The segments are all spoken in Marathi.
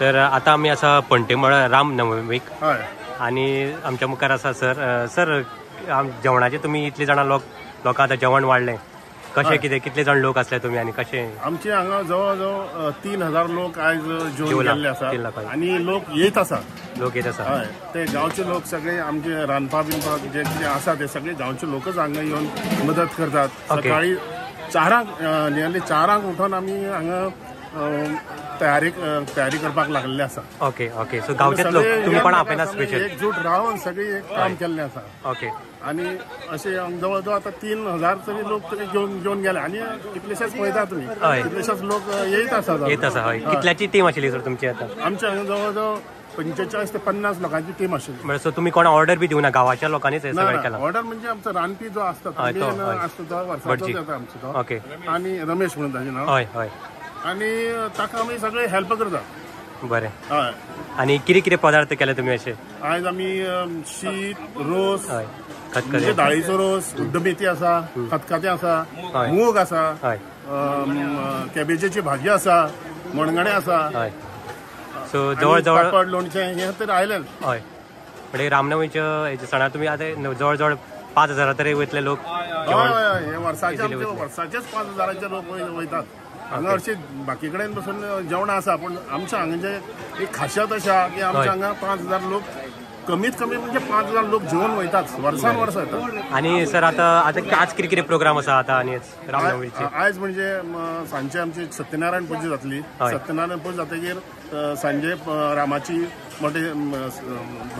सर आता आम्ही असा पंटेमळ राम नवमीक हय आणि आमच्या मुखार असा सर जेवणाचे तुम्ही इतले जाणां लोक आता जेवण वाढले कशें कितें कितले जाण लोक असले तुम्ही आणि कशें आमचे हांगा जवळ जवळ 3000 लोक आयज जेवण केल्ले आसा आणि लोक येत आसा हय ते गांवचे लोक सगळे आमचे रांदपाक बिनपाक जे कितें आसा ते सगळे गांवचे लोकच हांगा येवन मदत करतात सकाळी 4 नियरली 4 उठून आमी हांगा तयारी करपाक लागलेले आसा ओके ओके सो गांवचे लोक तुम्ही पण आपयना स्पेशल एकजूट रावन सगळे एक काम केल्लें आसा ओके आणि असे जवळ जवळ आता 3000 तरी लोक तरी घेऊन गेले आणि कितलेशेच पळयता तुम्ही कितलेशेच लोक येत आसा हय कितल्याची टीम आशिल्ली सर तुमची आता आमच्या हांगा जवळ जवळ 45 ते 50 लोकांची टीम आशिल्ली म्हणजे सो तुम्ही कोणा ऑर्डर बी दिवना गावाच्या लोकांनीच हे सगळं केला ऑर्डर म्हणजे आमचा रानपी जो असता तो वर्साचो येता आमचो तो ओके आणि रमेश म्हणून ताचें नांव हय हय आणि ताका आमी सगळे हेल्प करता बरें हय आणि कितें पदार्थ केले तुम्ही असे आयज आमी शीत रोस हय म्हणजे डाळीचो रोस उड्डमेथी आसा खतखतें आसा मूग आसा कॅबेजीची भाजी आसा मणगणें आसा सो जवळ जवळ पापड लोणचें हे तर आयलें हय म्हणजे रामनवमीच्या हेच्या सणात तुम्ही आता जवळ जवळ 5000 तरी वयतले लोक हय हे वर्साचेच 5000 लोक वयतात हांगा हरशीं बाकी कडेन पसून जेवणां आसा पूण आमच्या हांगाचे एक खासियत अशा की आमच्या हांगा 5000 लोक कमीत कमी म्हणजे 5000 लोक जेवण वयतात वर्सान वर्स येतात आणि सर आता आज कितें प्रोग्राम आसा आता आणि रामनवमीचे आयज म्हणजे सांजचे आमची सत्यनारायण पुजा जातली सत्यनारायण पुजा जातकीर सांजे रामाची मोठे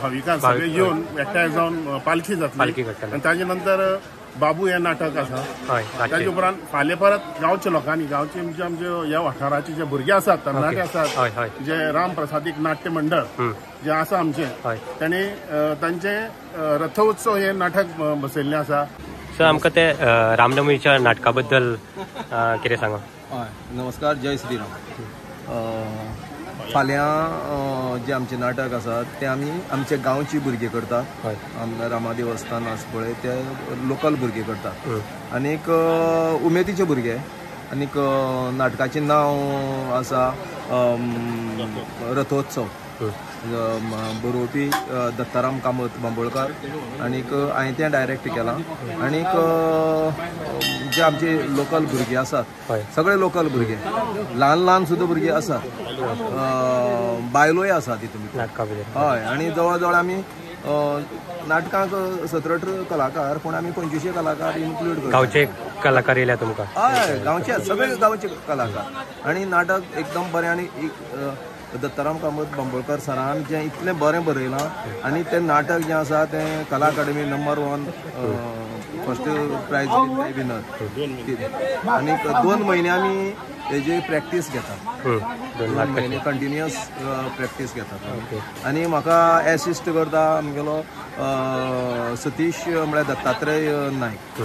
भाविकां सगळे येवन एकठांय जावन पालखी जातली आनी ताजे नंतर बाबू हे नाटक आसा ताजे उपरांत फाल्यां परत गांवच्या लोकांनी गांवचे म्हणजे आमचे ह्या वाठाराचे जे भुरगे आसात तरणाटे आसात जे राम प्रसादीक नाट्य मंडळ जे आसा आमचे तांणी तांचे रथोत्सव हे नाटक बसयल्लें आसा सर आमकां ते रामनवमीच्या नाटका बद्दल कितें सांगा नमस्कार जय श्रीराम फाल्यां जे आमचे नाटक आसात ते आमी आमचे गांवची भुरगे करतात आमच्या रामा देवस्थान आसा पळय ते लोकल भुरगे करतात आनीक उमेदीचे भुरगे आनीक नाटकाचें नांव आसा रथोत्सव बरोवपी दत्ताराम कामत बांबोळकार आनीक हांवें तें डायरेक्ट केलां आनीक जे आमचे लोकल भुरगे आसात सगळे लोकल भुरगे ल्हान ल्हान सुद्दां भुरगे आसात बायलोय आसा तितून हय आनी जवळ जवळ आमी नाटकांक 17-18 कलाकार पूण आमी 25 कलाकार इन्क्लूड करतात गांवचे कलाकार येयल्या तुमकां हय गांवचे सगळे गांवचे कलाकार आनी नाटक एकदम बरें आनी दत्ताराम कामत बांबोळकर सरान जें इतलें बरें बरयलां आनी तें नाटक जें आसा तें कला अकादमी नंबर 1 फर्स्ट प्रायज विनर आनी 2 म्हयने आमी तेजी प्रॅक्टीस घेतात 2 म्हयने कंटिन्युअस प्रॅक्टीस घेतात आनी म्हाका एसिस्ट करता आमगेलो सतीश म्हळ्यार दत्तात्रय नायक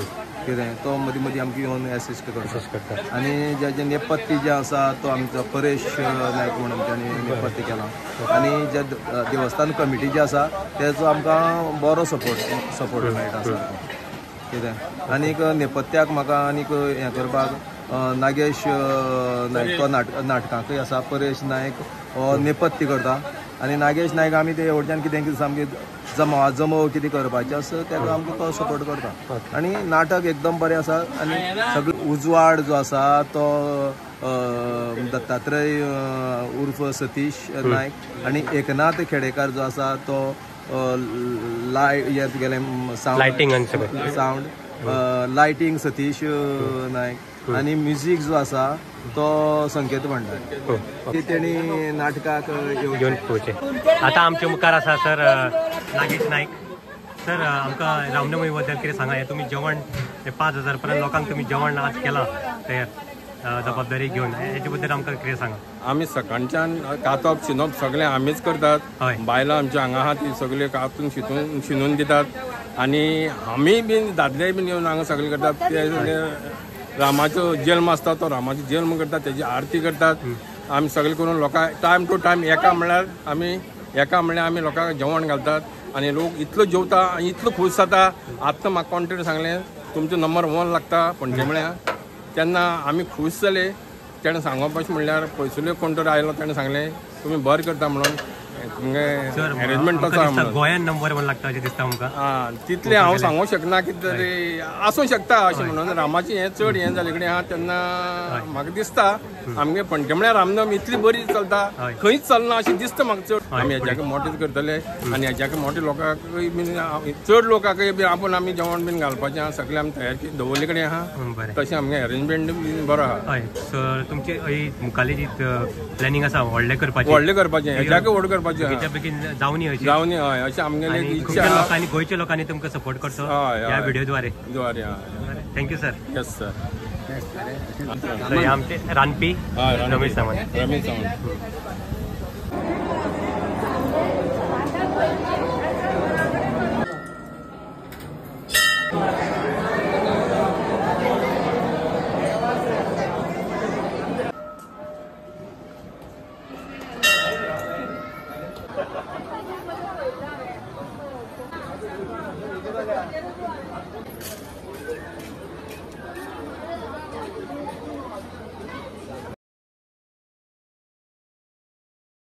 कितें तो मदीं मदीं आमकां येवन एसिस्ट करता आनी जे नेपथ्य जे आसा तो आमचो परेश नायक म्हणून ताणें नेपथ्य केलां आनी जे देवस्थान कमिटी जी आसा तेजो आमकां बरो सपोर्ट मेळटा कितें आनीक नेपथ्याक म्हाका आनीक हें करपाक नागेश नायक तो नाटकांकूय आसा परेश नायक हो नेपथ्य करता आनी नागेश नायक आमी ते एवढच्यान कितें सामकें जमो कितें करपाचें आसा तेका आमकां तो सपोर्ट करता आनी नाटक एकदम बरें आसा आनी सगळो उजवाड जो आसा तो दत्तात्रय उर्फ सतीश नायक आनी एकनाथ खेडेकार जो आसा तो लायटिंग सतीश नायक आनी म्युजीक जो आसा तो संकेत भंडारी तेणी नाटकाक घेवन पळोवचें आता आमच्या मुखार आसा सर नागेश नायक सर आमकां रामनवमी बद्दल कितें सांगा तुमी जेवण 5000 पर्यंत लोकांक तुमी जेवण आज केलां तयार जबाबदारी घेवन हेचे बद्दल आमकां कितें सांगा आमी सकाळच्यान कातप शिनप सगळें आमीच करतात बायलां आमच्या हांगा आहा ती सगळे कातून शिनून दितात आनी आमी बीन दादले बीन येवन हांगा सगळे करतात ते रामाचो जल्म आसता तो रामाचो जल्म करतात तेजी आरती करतात आमी सगळे करून लोकांक टायम टू टायम एका म्हणल्यार आमी लोकांक जेवण घालतात आनी लोक इतलो जेवता आनी इतलो खूश जाता आतां म्हाका कॉन्टेक्ट सांगलें तुमचो नंबर 1 लागता पणजेमळ्या तेन्ना आमी खूश जाले तेणें सांगप अशें म्हणल्यार पयसुल्यो कोण तरी आयलो तेणें सांगलें तुम्ही बरें करता म्हणून तुमगे अरेंजमेंट आसा म्हणून गोंयान नंबर वन लागता अशें दिसता आमकां. तितले हांव सांगूं शकना कितें तरी आसूं शकता अशें म्हणून रामाची हें चड हें जाले कडेन आहा तेन्ना म्हाका दिसता आमगे पणटेमळ्या रामनवमी इतली बरी चलता खंयच चलना अशें दिसता म्हाका चड. आमी हेज्याक मोठेच करतले आनी हेज्याक मोठे लोकांकय बीन चड लोकांकय बी आपूण आमी जेवण बीन घालपाचें आहा सगळें आमी तयार दवरले कडेन आहा तशें आमगे अरेंजमेंट बीन बरो आहा. हय सर तुमचे मुखाल्ली जी प्लॅनिंग आसा व्हडलें करपाचें व्हडलें करपाचें हेज्याक व्हड करपाचें बेगीच्या बेगीन जावनी अशी जावन हय अशें आमगेली इच्छा आहा. लोकांनी गोंयच्या लोकांनी तुमकां सपोर्ट करचो ह्या व्हिडिओ द्वारे. Thank you sir. Yes sir. हे आमचे रानपी रमेश सावंत. रमेश सावंत.